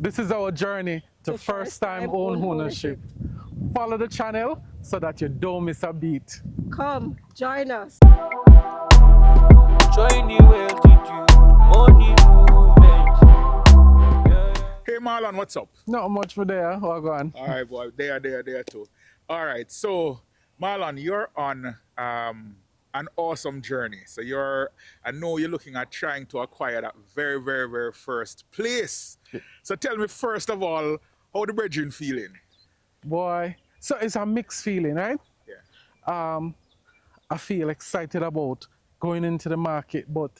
This is our journey to first time own ownership. Follow the channel so that you don't miss a beat. Come, join us. Join the well-to-do money movement. Hey Marlon, what's up? Not much for there. Oh, go on. All right, boy, there too. All right, so Marlon, you're on an awesome journey. So I know you're looking at trying to acquire that very, very, very first place. So tell me first of all, how the brethren feeling? Boy, so it's a mixed feeling, right? Yeah. I feel excited about going into the market, but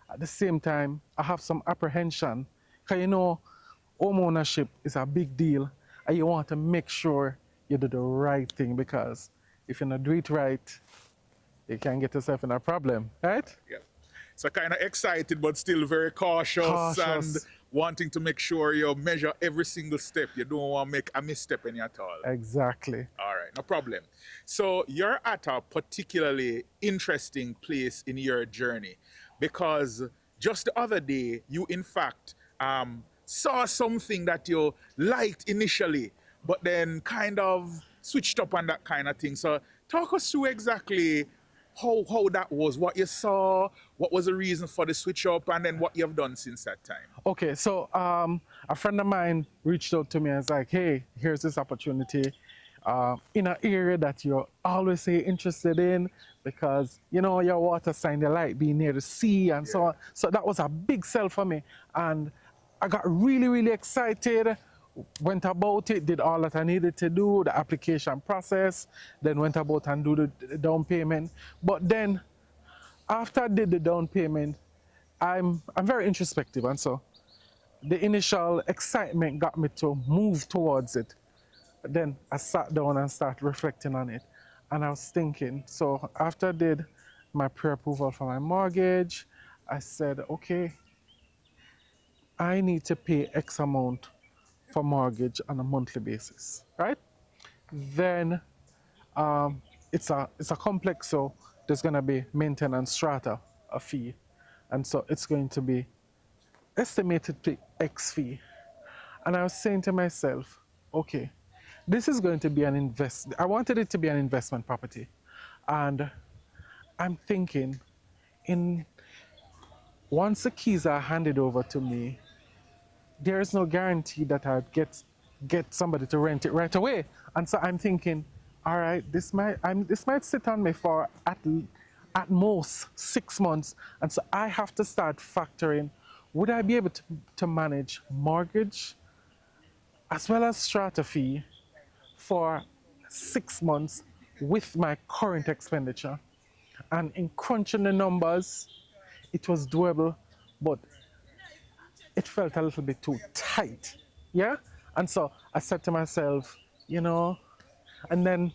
at the same time, I have some apprehension. Because you know, home ownership is a big deal, and you want to make sure you do the right thing, because if you don't do it right, you can get yourself in a problem, right? Yeah. So kind of excited, but still very cautious and wanting to make sure you measure every single step. You don't want to make a misstep in at all. Exactly. All right, no problem. So you're at a particularly interesting place in your journey because just the other day, you in fact saw something that you liked initially, but then kind of switched up on that kind of thing. So talk us through exactly how that was, what you saw, what was the reason for the switch up, and then what you've done since that time. Okay, so a friend of mine reached out to me and was like, hey, here's this opportunity in an area that you're always say interested in, because you know your water sign, you like being near the sea and so on. So that was a big sell for me, and I got really, really excited. Went about it, did all that I needed to do, the application process, then went about and do the down payment. But then after I did the down payment, I'm very introspective, and so the initial excitement got me to move towards it. Then I sat down and started reflecting on it, and I was thinking, so after I did my pre-approval for my mortgage, I said, okay, I need to pay X amount for mortgage on a monthly basis, right? Then it's a complex, so there's gonna be maintenance strata, a fee, and so it's going to be estimated to X fee. And I was saying to myself, okay, this is going to be an I wanted it to be an investment property, and I'm thinking, once the keys are handed over to me, there is no guarantee that I'd get somebody to rent it right away. And so I'm thinking, all right, this might sit on me for at most 6 months. And so I have to start factoring, would I be able to manage mortgage as well as strata fee for 6 months with my current expenditure? And in crunching the numbers, it was doable, but it felt a little bit too tight, yeah? And so I said to myself, you know, and then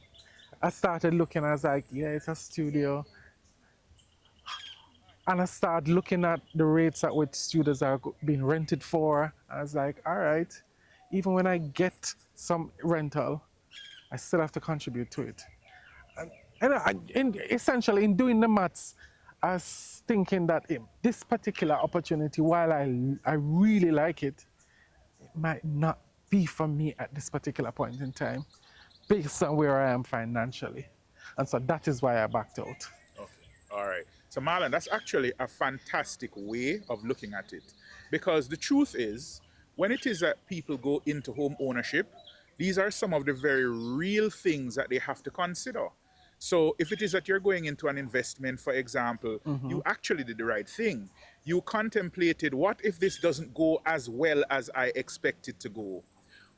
I started looking, I was like, yeah, it's a studio. And I started looking at the rates at which studios are being rented for. I was like, all right, even when I get some rental, I still have to contribute to it. And essentially, in doing the maths, I was thinking that this particular opportunity, while I really like it, it might not be for me at this particular point in time, based on where I am financially. And so that is why I backed out. Okay, all right. So Marlon, that's actually a fantastic way of looking at it, because the truth is, when it is that people go into home ownership, these are some of the very real things that they have to consider. So if it is that you're going into an investment, for example, you actually did the right thing. You contemplated, what if this doesn't go as well as I expect it to go?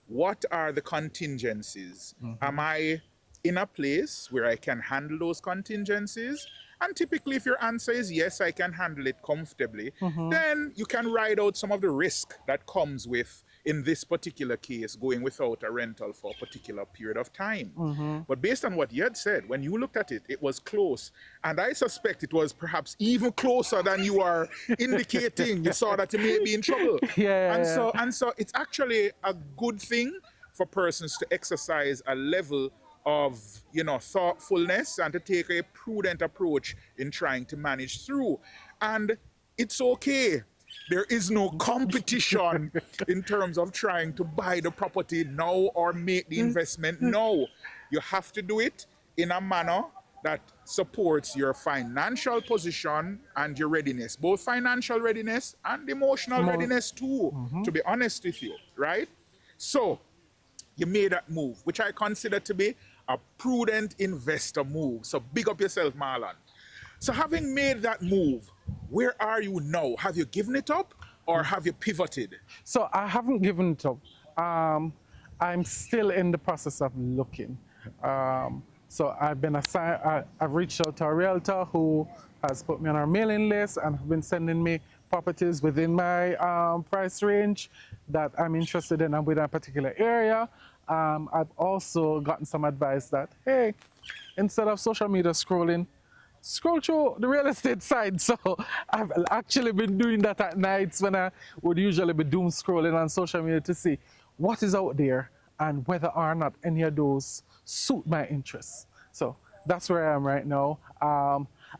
What are the contingencies? Am I in a place where I can handle those contingencies? And typically, if your answer is yes, I can handle it comfortably, then you can ride out some of the risk that comes with, in this particular case, going without a rental for a particular period of time. But based on what you had said, when you looked at it, it was close. And I suspect it was perhaps even closer than you are indicating. You saw that you may be in trouble. And so it's actually a good thing for persons to exercise a level of, thoughtfulness and to take a prudent approach in trying to manage through. And it's okay. There is no competition in terms of trying to buy the property now or make the investment now. You have to do it in a manner that supports your financial position and your readiness, both financial readiness and emotional readiness too, to be honest with you, right? So you made that move, which I consider to be a prudent investor move. So big up yourself, Marlon. So having made that move, where are you now? Have you given it up or have you pivoted? So I haven't given it up. I'm still in the process of looking. So I've been assigned. I've reached out to a realtor who has put me on our mailing list and have been sending me properties within my price range that I'm interested in and within a particular area. I've also gotten some advice that, hey, instead of social media scrolling, scroll through the real estate side. So I've actually been doing that at nights when I would usually be doom scrolling on social media to see what is out there and whether or not any of those suit my interests. So that's where I am right now.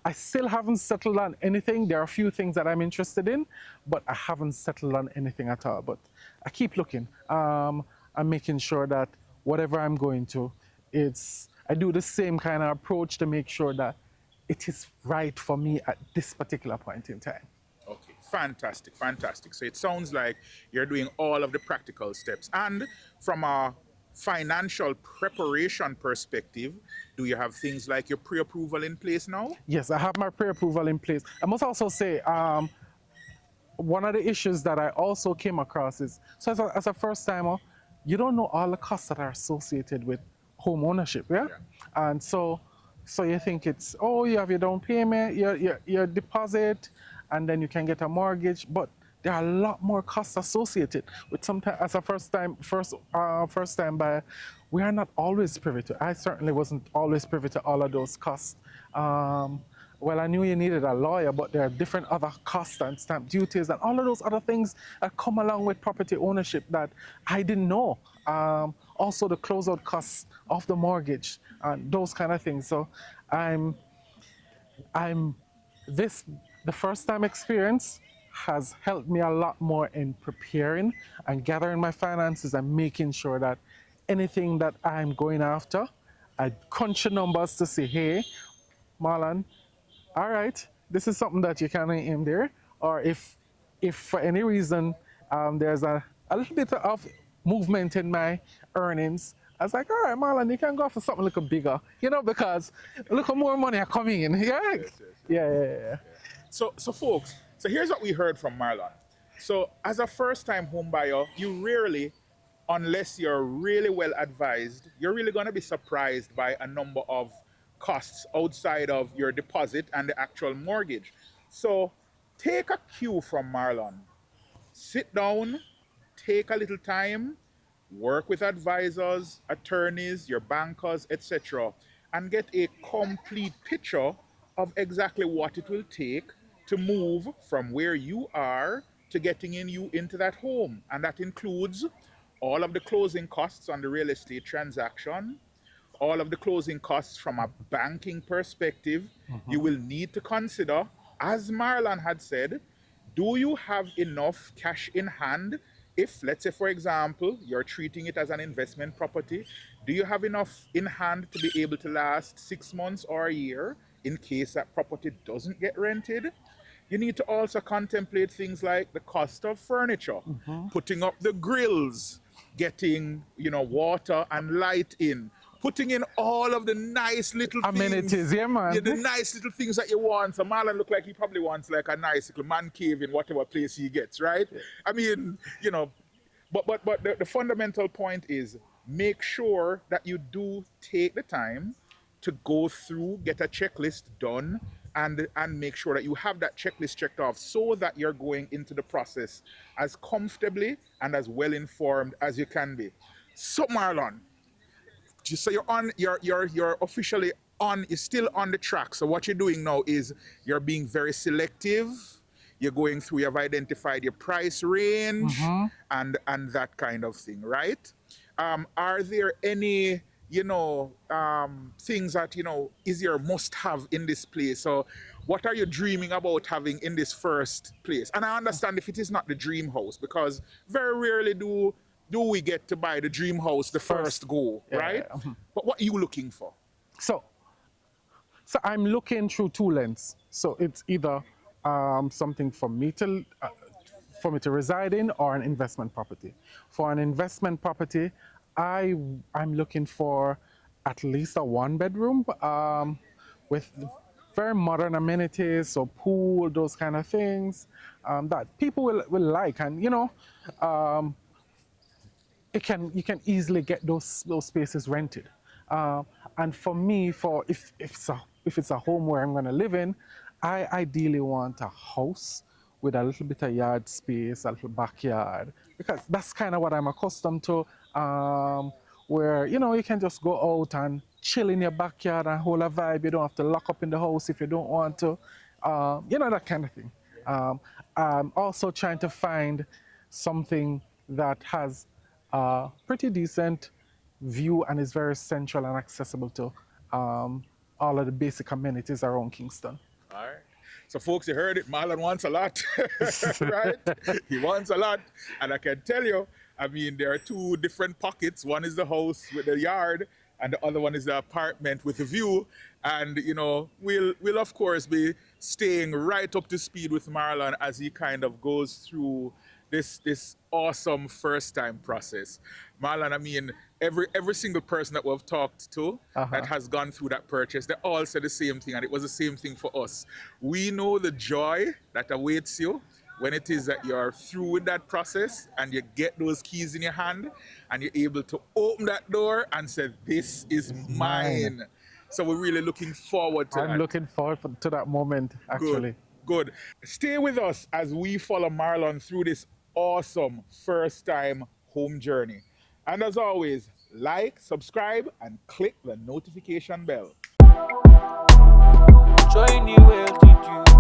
I still haven't settled on anything. There are a few things that I'm interested in, but I haven't settled on anything at all. But I keep looking. I'm making sure that whatever I'm going to, I do the same kind of approach to make sure that it is right for me at this particular point in time. Okay, fantastic, fantastic. So it sounds like you're doing all of the practical steps. And from a financial preparation perspective, do you have things like your pre-approval in place now? Yes, I have my pre-approval in place. I must also say, one of the issues that I also came across is, so as a first timer, you don't know all the costs that are associated with home ownership, yeah? And so you think it's, oh, you have your down payment, your deposit, and then you can get a mortgage, but there are a lot more costs associated with sometimes as a first time buyer. We are not always privy to. I certainly wasn't always privy to all of those costs. Well, I knew you needed a lawyer, but there are different other costs and stamp duties and all of those other things that come along with property ownership that I didn't know. Also the closeout costs of the mortgage and those kind of things. So the first time experience has helped me a lot more in preparing and gathering my finances and making sure that anything that I'm going after, I crunch the numbers to say, hey, Marlon, all right, this is something that you can aim there. Or if for any reason there's a little bit of movement in my earnings, I was like, all right, Marlon, you can go for something a little bigger, because a little more money are coming in. Yeah. Yeah. So folks, so here's what we heard from Marlon. So as a first-time home buyer, you rarely, unless you're really well advised, you're really going to be surprised by a number of costs outside of your deposit and the actual mortgage. So take a cue from Marlon. Sit down, take a little time, work with advisors, attorneys, your bankers, etc., and get a complete picture of exactly what it will take to move from where you are to getting you into that home. And that includes all of the closing costs on the real estate transaction, all of the closing costs from a banking perspective. You will need to consider, as Marlon had said, do you have enough cash in hand? If, let's say, for example, you're treating it as an investment property, do you have enough in hand to be able to last 6 months or a year in case that property doesn't get rented? You need to also contemplate things like the cost of furniture, putting up the grills, getting, water and light in, putting in all of the nice little amenities, things. yeah, man. Yeah, the nice little things that you want. So Marlon look like he probably wants like a nice little man cave in whatever place he gets, right? Yeah. I mean, but the fundamental point is make sure that you do take the time to go through, get a checklist done, and make sure that you have that checklist checked off so that you're going into the process as comfortably and as well informed as you can be. So Marlon, just so you're officially on, you're still on the track. So what you're doing now is you're being very selective. You're going through, you've identified your price range and that kind of thing, right? Are there any things that is your must-have in this place? So what are you dreaming about having in this first place? And I understand if it is not the dream house, because very rarely do we get to buy the dream house the first go, Yeah, right? yeah, mhm. But what are you looking for? So, so I'm looking through two lenses. So it's either something for me to reside in, or an investment property. For an investment property, I'm looking for at least a one bedroom with very modern amenities, so pool, those kind of things that people will like, and um, you can easily get those spaces rented. And for me, if it's a home where I'm going to live in, I ideally want a house with a little bit of yard space, a little backyard, because that's kind of what I'm accustomed to. Where you can just go out and chill in your backyard and hold a vibe. You don't have to lock up in the house if you don't want to. That kind of thing. I'm also trying to find something that has a pretty decent view and is very central and accessible to all of the basic amenities around Kingston. All right. So, folks, you heard it. Marlon wants a lot, right? He wants a lot. And I can tell you, I mean, there are two different pockets. One is the house with the yard, and the other one is the apartment with the view. And, we'll of course be staying right up to speed with Marlon as he kind of goes through this awesome first time process. Marlon, I mean, every single person that we've talked to that has gone through that purchase, they all said the same thing, and it was the same thing for us. We know the joy that awaits you when it is that you're through with that process and you get those keys in your hand and you're able to open that door and say, this is mine. So we're really looking forward to that. I'm looking forward to that moment, actually. Good. Stay with us as we follow Marlon through this awesome first time home journey. And as always, like, subscribe, and click the notification bell. Join the well to do.